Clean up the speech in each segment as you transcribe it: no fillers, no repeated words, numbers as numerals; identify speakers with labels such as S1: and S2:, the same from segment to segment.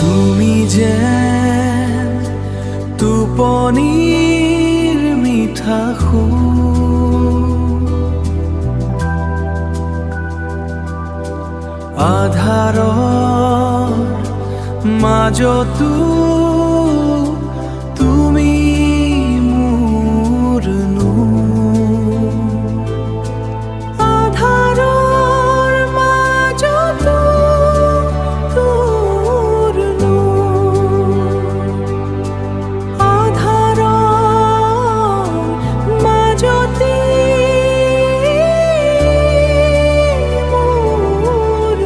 S1: তুমি যেন টোপনিৰ মিঠা সুৰ, আধাৰৰ মাজতো তুমি মোৰ নূৰ, আধাৰৰ মাজতো তোৰ নূৰ, আধাৰৰ মাজতে মোৰ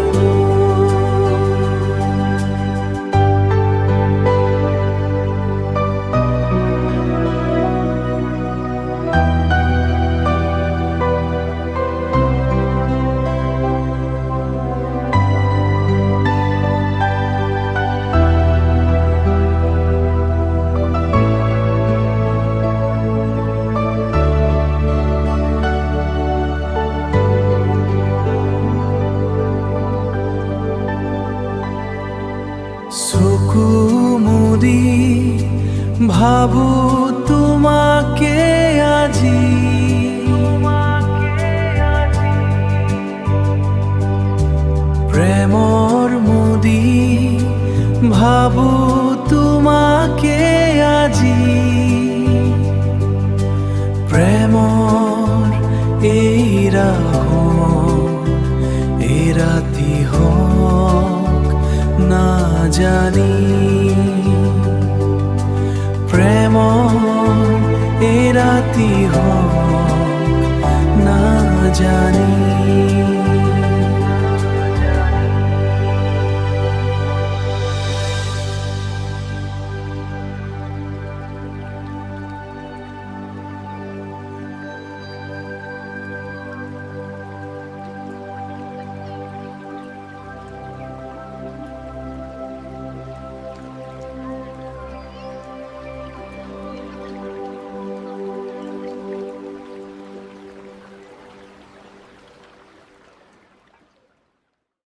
S1: চকু মুদি ভাবো তোমাকে আজি, প্ৰেমৰ মুদি ভাবো তোমাকে আজি, প্ৰেমৰ এই ৰাতি হওক না জানি, প্ৰেমৰ এই ৰাতি হওক